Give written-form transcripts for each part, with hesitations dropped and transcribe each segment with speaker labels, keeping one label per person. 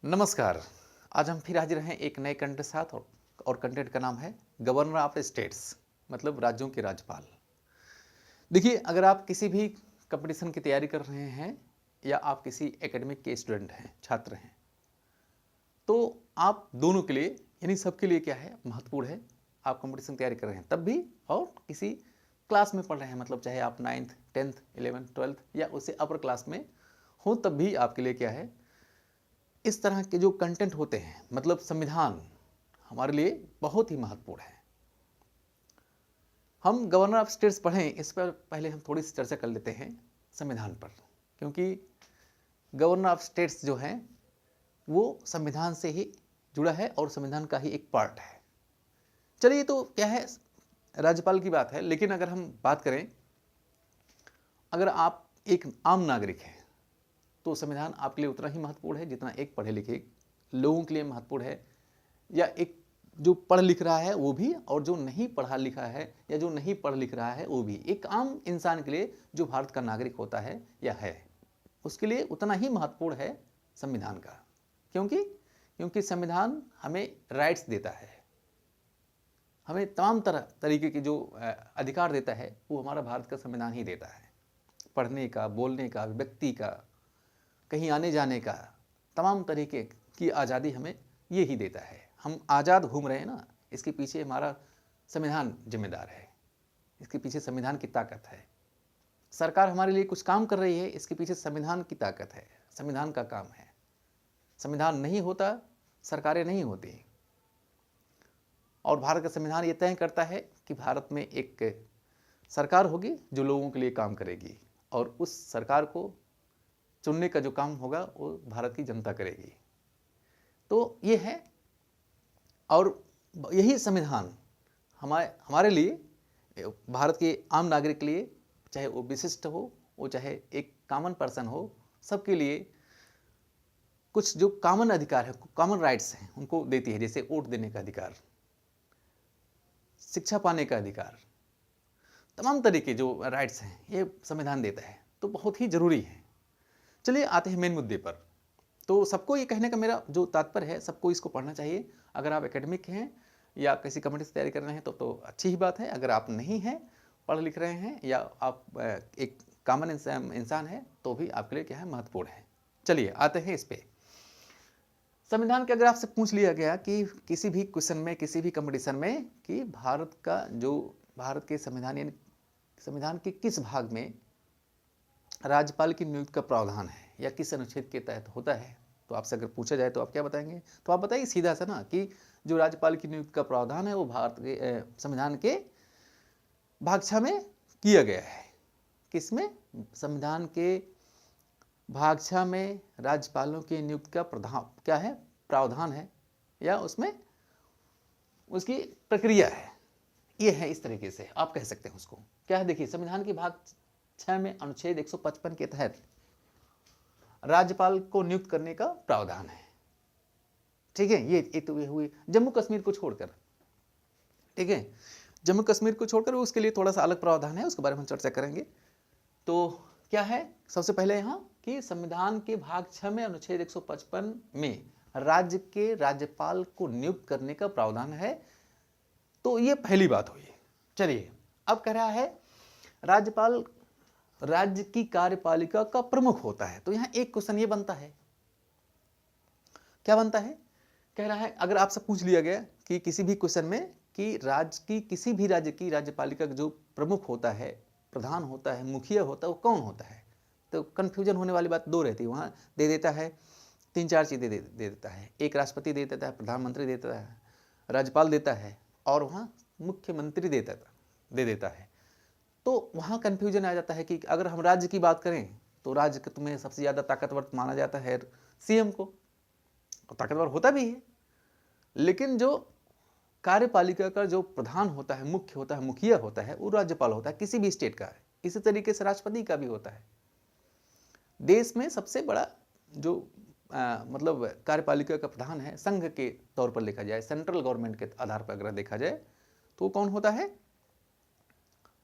Speaker 1: नमस्कार। आज हम फिर हाजिर हैं एक नए कंटेंट के साथ और कंटेंट का नाम है गवर्नर ऑफ स्टेट्स, मतलब राज्यों के राज्यपाल। देखिए, अगर आप किसी भी कंपटीशन की तैयारी कर रहे हैं या आप किसी एकेडमिक के स्टूडेंट हैं, छात्र हैं, तो आप दोनों के लिए यानी सबके लिए क्या है महत्वपूर्ण है। आप कंपटीशन की तैयारी कर रहे हैं तब भी, और किसी क्लास में पढ़ रहे हैं, मतलब चाहे आप 9th 10th 11th 12th या उससे अपर क्लास में हो, तब भी आपके लिए क्या है, इस तरह के जो कंटेंट होते हैं, मतलब संविधान हमारे लिए बहुत ही महत्वपूर्ण है। हम गवर्नर ऑफ स्टेट्स पढ़ें, इस पर पहले हम थोड़ी सी चर्चा कर लेते हैं संविधान पर, क्योंकि गवर्नर ऑफ स्टेट्स जो है वो संविधान से ही जुड़ा है और संविधान का ही एक पार्ट है। चलिए, तो क्या है, राज्यपाल की बात है, लेकिन अगर हम बात करें, अगर आप एक आम नागरिक हैं तो संविधान आपके लिए उतना ही महत्वपूर्ण है जितना एक पढ़े लिखे लोगों के लिए महत्वपूर्ण है, या एक जो पढ़ लिख रहा है वो भी, और जो नहीं पढ़ा लिखा है या जो नहीं पढ़ लिख रहा है वो भी। एक आम इंसान के लिए जो भारत का नागरिक होता है या है, उसके लिए उतना ही महत्वपूर्ण है संविधान का। क्योंकि क्योंकि संविधान हमें राइट्स देता है, हमें तमाम तरीके के जो अधिकार देता है, वो हमारा भारत का संविधान ही देता है। पढ़ने का, बोलने का, व्यक्ति का, कहीं आने जाने का, तमाम तरीके की आज़ादी हमें ये ही देता है। हम आज़ाद घूम रहे हैं ना, इसके पीछे हमारा संविधान जिम्मेदार है, इसके पीछे संविधान की ताकत है। सरकार हमारे लिए कुछ काम कर रही है, इसके पीछे संविधान की ताकत है, संविधान का काम है। संविधान नहीं होता, सरकारें नहीं होती। और भारत का संविधान ये तय करता है कि भारत में एक सरकार होगी जो लोगों के लिए काम करेगी, और उस सरकार को चुनने का जो काम होगा वो भारत की जनता करेगी। तो ये है, और यही संविधान हमारे लिए, भारत के आम नागरिक के लिए, चाहे वो विशिष्ट हो, वो चाहे एक कॉमन पर्सन हो, सबके लिए कुछ जो कॉमन अधिकार है, कॉमन राइट्स हैं, उनको देती है। जैसे वोट देने का अधिकार, शिक्षा पाने का अधिकार, तमाम तरीके जो राइट्स हैं ये संविधान देता है, तो बहुत ही जरूरी है। चलिए आते हैं मेन मुद्दे पर। तो सबको ये कहने का मेरा जो तात्पर्य है, सबको इसको पढ़ना चाहिए। अगर आप एकेडमिक हैं या किसी कमेटी से तैयारी कर रहे हैं तो अच्छी ही बात है। अगर आप नहीं हैं, पढ़ लिख रहे हैं, या आप एक कॉमन इंसान है, तो भी आपके लिए क्या है, महत्वपूर्ण है। चलिए आते हैं इस पे। संविधान के अगर आपसे पूछ लिया गया कि किसी भी क्वेश्चन में, किसी भी कंपटीशन में, कि भारत के संविधान यानी संविधान के किस भाग में राज्यपाल की नियुक्ति का प्रावधान है या किस अनुच्छेद के तहत होता है, तो आपसे अगर पूछा जाए तो आप क्या बताएंगे? तो आप बताइए सीधा सा ना, कि जो राज्यपाल की नियुक्ति का प्रावधान है वो भारत के संविधान के भाग 6 में किया गया है। किसमें? संविधान के भाग 6 में राज्यपालों की नियुक्ति का क्या है, प्रावधान है, या उसमें उसकी प्रक्रिया है। ये है, इस तरीके से आप कह सकते हैं उसको। क्या है, देखिए, संविधान के भाग 6 में अनुच्छेद 155 के तहत राज्यपाल को नियुक्त करने का प्रावधान है। ठीक है, ये तो हुई जम्मू कश्मीर को छोड़कर। ठीक है, जम्मू कश्मीर को छोड़कर उसके लिए थोड़ा सा अलग प्रावधान है, उसके बारे में चर्चा करेंगे। तो क्या है, सबसे पहले यहाँ कि संविधान के भाग 6 में अनुच्छेद 155 में राज्य के राज्यपाल को नियुक्त करने का प्रावधान है। तो ये पहली बात हुई। चलिए, अब कह रहा है राज्यपाल राज्य की कार्यपालिका का प्रमुख होता है। तो यहां एक क्वेश्चन ये बनता है, क्या बनता है? कह रहा है, अगर आपसे पूछ लिया गया कि किसी भी क्वेश्चन में कि राज्य की किसी भी राज्य की राज्यपालिका का जो प्रमुख होता है, प्रधान होता है, मुखिया होता है, वो कौन होता है, तो कंफ्यूजन होने वाली बात दो रहती है। वहां दे देता है 3-4 चीजें दे देता है। एक राष्ट्रपति दे देता है, प्रधानमंत्री देता है, राज्यपाल देता है, और वहां मुख्यमंत्री दे देता है। तो वहाँ कन्फ्यूजन आ जाता है कि अगर हम राज्य की बात करें तो राज्य के तुम्हें सबसे ज़्यादा ताकतवर माना जाता है सीएम को, और ताकतवर होता भी है। लेकिन जो कार्यपालिका का जो प्रधान होता है, मुख्य होता है, मुखिया होता है, वो राज्यपाल होता है, किसी भी स्टेट का है। इसी तरीके से राष्ट्रपति का भी होता है। देश में सबसे बड़ा जो मतलब कार्यपालिका का प्रधान है, संघ के तौर पर देखा जाए, सेंट्रल गवर्नमेंट के आधार पर अगर देखा जाए, तो कौन होता है?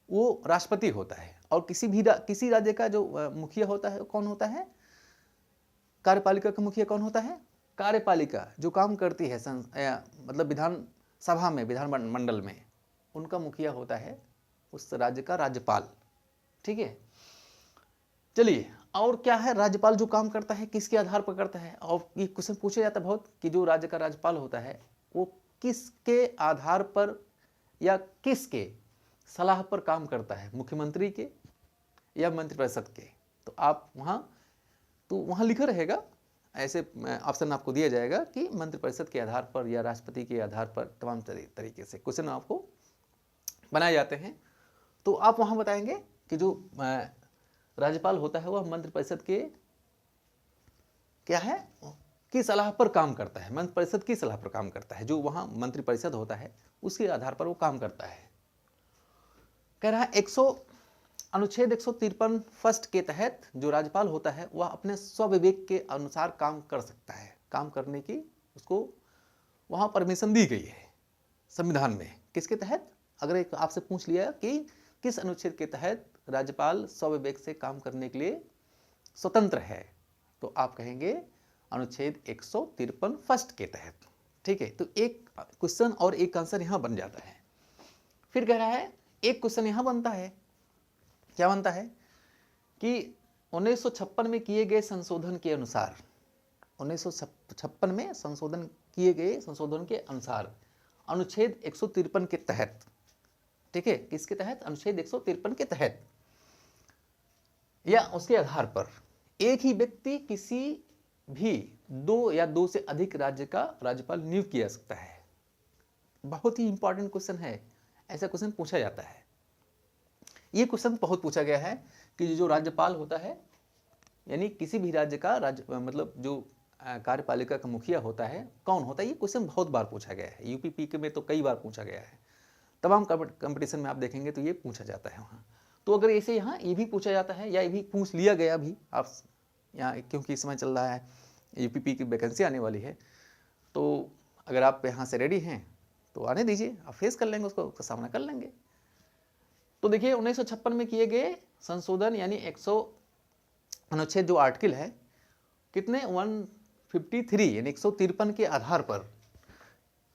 Speaker 1: वो राष्ट्रपति होता है। और किसी राज्य का जो मुखिया होता है, कौन होता है? कार्यपालिका का मुखिया कौन होता है? कार्यपालिका जो काम करती है मतलब विधान सभा में, विधान मंडल में, उनका मुखिया होता है उस राज्य का राज्यपाल। ठीक है, चलिए और क्या है, राज्यपाल जो काम करता है किसके आधार पर करता है, और ये क्वेश्चन पूछा जाता है बहुत कि जो राज्य का राज्यपाल होता है वो किसके आधार पर या किसके सलाह पर काम करता है, मुख्यमंत्री के या मंत्रिपरिषद के। तो आप वहाँ लिखा रहेगा, ऐसे ऑप्शन आपको दिया जाएगा कि मंत्रिपरिषद के आधार पर या राष्ट्रपति के आधार पर, तमाम तरीके से क्वेश्चन आपको बनाए जाते हैं। तो आप वहाँ बताएंगे कि जो राज्यपाल होता है वह मंत्रिपरिषद के क्या है, की सलाह पर काम करता है, मंत्रिपरिषद की सलाह पर काम करता है, जो वहाँ मंत्रिपरिषद होता है उसके आधार पर वो काम करता है। कह रहा है अनुच्छेद 153 फर्स्ट के तहत जो राज्यपाल होता है वह अपने स्वविवेक के अनुसार काम कर सकता है, काम करने की उसको वहाँ परमिशन दी गई है संविधान में। किसके तहत, अगर एक आपसे पूछ लिया कि किस अनुच्छेद के तहत राज्यपाल स्वविवेक से काम करने के लिए स्वतंत्र है, तो आप कहेंगे अनुच्छेद 153 फर्स्ट के तहत। ठीक है, तो एक क्वेश्चन और एक आंसर यहाँ बन जाता है। फिर कह रहा है एक क्वेश्चन यहाँ बनता है, क्या बनता है कि 1956 में किए गए संशोधन के अनुसार, 1956 में किए गए संशोधन के अनुसार अनुच्छेद 153 के तहत, ठीक है, किसके तहत, अनुच्छेद 153 के तहत या उसके आधार पर एक ही व्यक्ति किसी भी दो या दो से अधिक राज्य का राज्यपाल नियुक्त किया जा सकता है। बहुत ही इंपॉर्टेंट क्वेश्चन है, ऐसा क्वेश्चन पूछा जाता है। ये क्वेश्चन बहुत पूछा गया है कि जो राज्यपाल होता है यानी किसी भी राज्य का मतलब जो कार्यपालिका का मुखिया होता है कौन होता है, ये क्वेश्चन बहुत बार पूछा गया है। यूपी पीके में तो कई बार पूछा गया है, तमाम कंपटीशन में आप देखेंगे तो ये पूछा जाता है वहाँ। तो अगर ऐसे यहाँ ये भी पूछा जाता है या ये भी पूछ लिया गया भी आप यहाँ, क्योंकि इस समय चल रहा है यूपी पी की वैकेंसी आने वाली है, तो अगर आप यहाँ से रेडी हैं तो आने दीजिए, आप फेस कर लेंगे, उसका सामना कर लेंगे। तो देखिए 1956 में किए गए संशोधन यानी 100 अनुच्छेद जो आर्टिकल है कितने 153 यानी 153 के आधार पर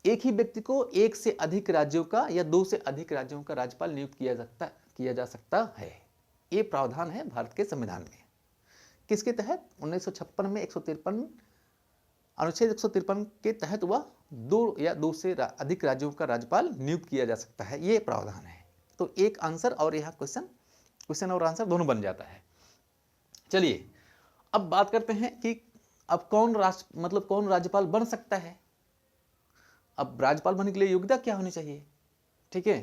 Speaker 1: एक ही व्यक्ति को एक से अधिक राज्यों का या दो से अधिक राज्यों का राज्यपाल नियुक्त किया जा सकता है। ये प्रावधान है भारत के संविधान में। किसके तहत, 1956 में 153 अनुच्छेद 153 के तहत वह दो या दो से अधिक राज्यों का राज्यपाल नियुक्त किया जा सकता है, ये प्रावधान है। तो एक आंसर और यहाँ क्वेश्चन और आंसर दोनों बन जाता है। चलिए अब बात करते हैं कि अब कौन राज्यपाल बन सकता है। अब राज्यपाल बनने के लिए योग्यता क्या होनी चाहिए, ठीक है।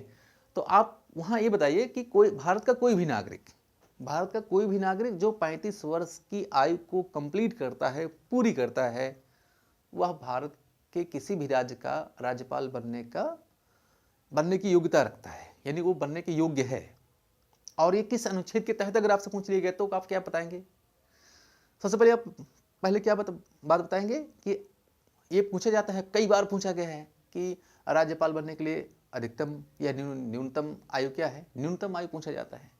Speaker 1: तो आप वहां ये बताइए कि भारत का कोई भी नागरिक जो 35 वर्ष की आयु को कंप्लीट करता है, पूरी करता है, वह भारत के किसी भी राज्य का राज्यपाल बनने की योग्यता रखता है, यानी वो बनने के योग्य है। और ये किस अनुच्छेद के तहत अगर आपसे पूछ लिया गया तो आप क्या बताएंगे। सबसे पहले आप क्या बात बताएंगे कि ये पूछा जाता है, कई बार पूछा गया है कि राज्यपाल बनने के लिए अधिकतम या न्यूनतम आयु क्या है। न्यूनतम आयु पूछा जाता है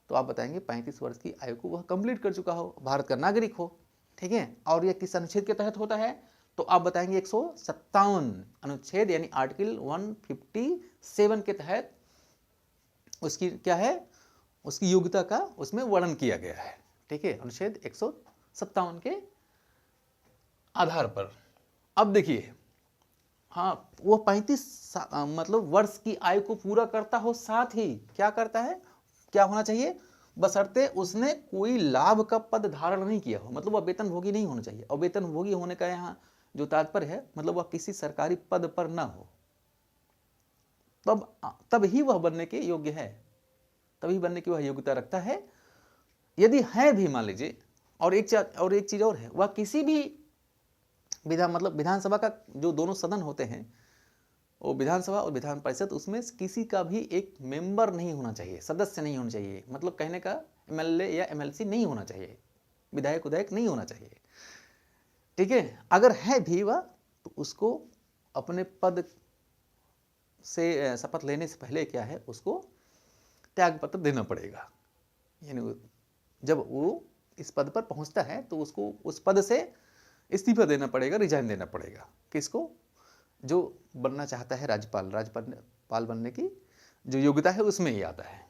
Speaker 1: तो आप बताएंगे 35 वर्ष की आयु को वह कंप्लीट कर चुका हो, भारत का नागरिक हो, ठीक है। और यह किस अनुच्छेद के तहत होता है तो आप बताएंगे 157 अनुच्छेद यानी आर्टिकल 157 के तहत उसकी क्या है, उसकी योग्यता का उसमें वर्णन किया गया है, ठीक है, अनुच्छेद 157 के आधार पर। अब देखिए, हाँ, वो 35 वर्ष की आयु को पूरा करता हो, साथ ही क्या करता है, क्या होना चाहिए, बशर्ते उसने कोई लाभ का पद धारण नहीं किया हो, मतलब वह वेतनभोगी नहीं होना चाहिए। और वेतनभोगी होने का यहाँ जो तात्पर्य है मतलब वह किसी सरकारी पद पर ना हो, तब ही वह बनने के योग्य है, तभी बनने की वह योग्यता रखता है। यदि है भी मान लीजिए, और एक चीज और है, वह किसी भी विधानसभा का जो दोनों सदन होते हैं, वो विधानसभा और विधान परिषद, उसमें किसी का भी एक मेंबर नहीं होना चाहिए, सदस्य नहीं होना चाहिए, मतलब कहने का एमएलए या एमएलसी नहीं होना चाहिए, विधायक नहीं होना चाहिए, ठीक है। अगर है भी वह तो उसको अपने पद से शपथ लेने से पहले क्या है, उसको त्याग पत्र देना पड़ेगा। यानी जब वो इस पद पर पहुंचता है तो उसको उस पद से इस्तीफा देना पड़ेगा, रिजाइन देना पड़ेगा। किसको? जो बनना चाहता है राज्यपाल, राज्यपाल बनने की जो योग्यता है उसमें ही आता है।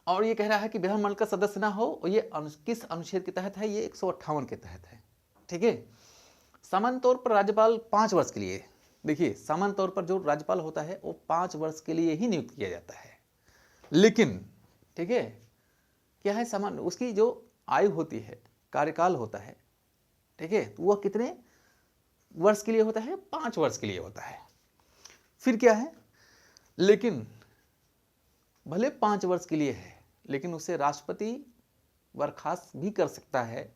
Speaker 1: और ये कह रहा है कि विधानमंडल का सदस्य ना हो, और ये किस अनुच्छेद के तहत है? ये 158 के तहत है। ठीक है। सामान्य तौर पर राज्यपाल 5 वर्ष के लिए, देखिए सामान्य तौर पर जो राज्यपाल होता है वो 5 वर्ष के लिए ही नियुक्त किया जाता है। लेकिन ठीक है, क्या है, सामान्य उसकी जो आयु होती है, कार्यकाल होता है, ठीक है, तो वह कितने वर्ष के लिए होता है? 5 वर्ष के लिए होता है। फिर क्या है, लेकिन भले 5 वर्ष के लिए है, लेकिन उसे राष्ट्रपति बर्खास्त भी कर सकता है,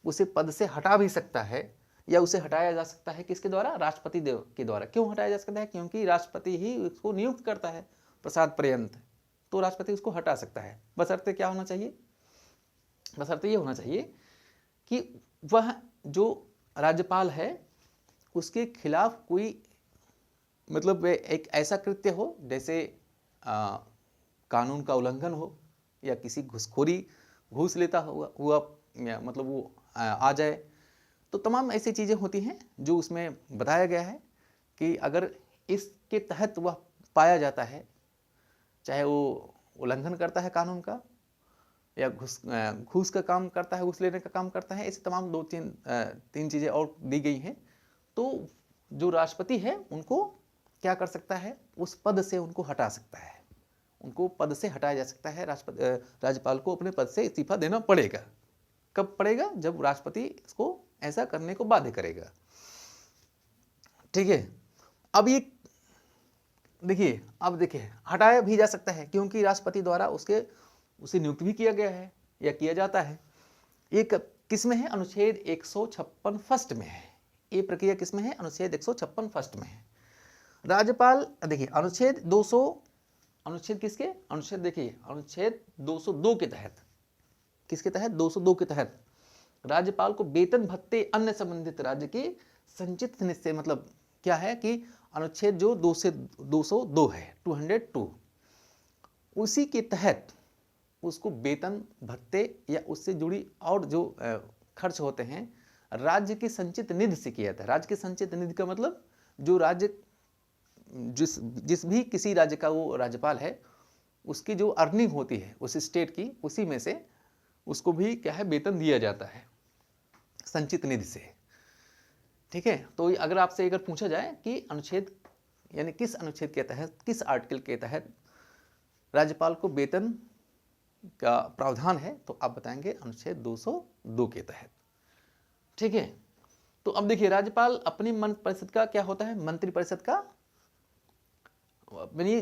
Speaker 1: उसे पद से हटा भी सकता है, या उसे हटाया जा सकता है। किसके द्वारा? राष्ट्रपति देव के द्वारा। क्यों हटाया जा सकता है? क्योंकि राष्ट्रपति ही उसको नियुक्त करता है प्रसाद पर्यंत, तो राष्ट्रपति उसको हटा सकता है। बशर्ते क्या होना चाहिए? बशर्ते ये होना चाहिए कि वह जो राज्यपाल है उसके खिलाफ कोई मतलब एक ऐसा कृत्य हो, जैसे कानून का उल्लंघन हो, या किसी घूसखोरी, घूस लेता हुआ मतलब वो आ जाए। तो तमाम ऐसी चीज़ें होती हैं जो उसमें बताया गया है कि अगर इसके तहत वह पाया जाता है, चाहे वो उल्लंघन करता है कानून का, या घूस का काम करता है, घूस लेने का काम करता है, ऐसे तमाम 2-3 चीज़ें और दी गई हैं, तो जो राष्ट्रपति है उनको क्या कर सकता है? उस पद से उनको हटा सकता है, उनको पद से हटाया जा सकता है। राज्यपाल को अपने पद से इस्तीफा देना पड़ेगा। कब पड़ेगा? जब राष्ट्रपति इसको ऐसा करने को बाध्य करेगा। ठीक है। अब ये देखिए, अब देखिए हटाया भी जा सकता है, क्योंकि राष्ट्रपति द्वारा उसे नियुक्त भी किया गया है या किया जाता है। एक किस में है? अनुच्छेद 156 फर्स्ट में है। ये प्रक्रिया किस में है? अनुच्छेद 156 फर्स्ट में है। राज्यपाल, देखिए अनुच्छेद 200, अनुच्छेद किसके? अनुच्छेद देखिए, अनुच्छेद 202 के तहत, किसके तहत? 202 के तहत राज्यपाल को वेतन भत्ते अन्य संबंधित राज्य के संचित निश्चय, मतलब क्या है कि अनुच्छेद जो 202 है, 202, उसी के तहत उसको वेतन भत्ते या उससे जुड़ी और जो खर्च होते हैं राज्य के संचित निधि से किया जाता है। राज्य के संचित निधि का मतलब जो राज्य जिस भी किसी राज्य का वो राज्यपाल है, उसकी जो अर्निंग होती है उस स्टेट की, उसी में से उसको भी क्या है? वेतन दिया जाता है संचित निधि से। ठीक है। तो अगर आपसे अगर पूछा जाए कि अनुच्छेद यानी किस अनुच्छेद के तहत, किस आर्टिकल के तहत राज्यपाल को वेतन का प्रावधान है, तो आप बताएंगे अनुच्छेद 202 के तहत। ठीक है। तो अब देखिए, राज्यपाल अपनी मंत्रि परिषद का क्या होता है? मंत्रि परिषद का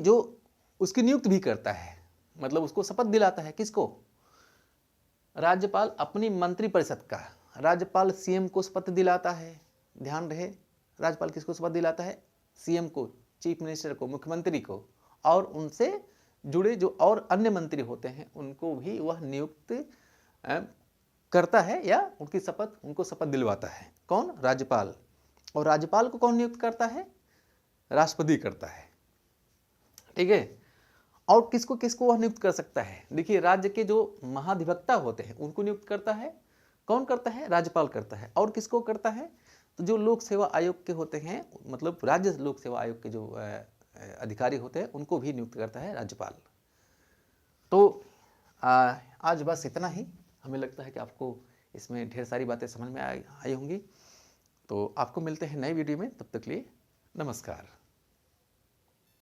Speaker 1: जो उसकी नियुक्त भी करता है, मतलब उसको शपथ दिलाता है। किसको? राज्यपाल अपनी मंत्रि परिषद का, राज्यपाल सीएम को शपथ दिलाता है। ध्यान रहे, राज्यपाल किसको शपथ दिलाता है? सीएम को, चीफ मिनिस्टर को, मुख्यमंत्री को, और उनसे जुड़े जो और अन्य मंत्री होते हैं उनको भी वह नियुक्त करता है, या उनको शपथ दिलवाता है। कौन? राज्यपाल। और राज्यपाल को कौन नियुक्त करता है? राष्ट्रपति करता है। ठीक है। और किसको किसको वह नियुक्त कर सकता है? देखिए, राज्य के जो महाधिवक्ता होते हैं उनको नियुक्त करता है। कौन करता है? राज्यपाल करता है। और किसको करता है? तो जो लोक सेवा आयोग के होते हैं, मतलब राज्य लोक सेवा आयोग के जो अधिकारी होते हैं उनको भी नियुक्त करता है राज्यपाल। तो आज बस इतना ही। हमें लगता है कि आपको इसमें ढेर सारी बातें समझ में आई होंगी। तो आपको मिलते हैं नए वीडियो में, तब तक के लिए नमस्कार।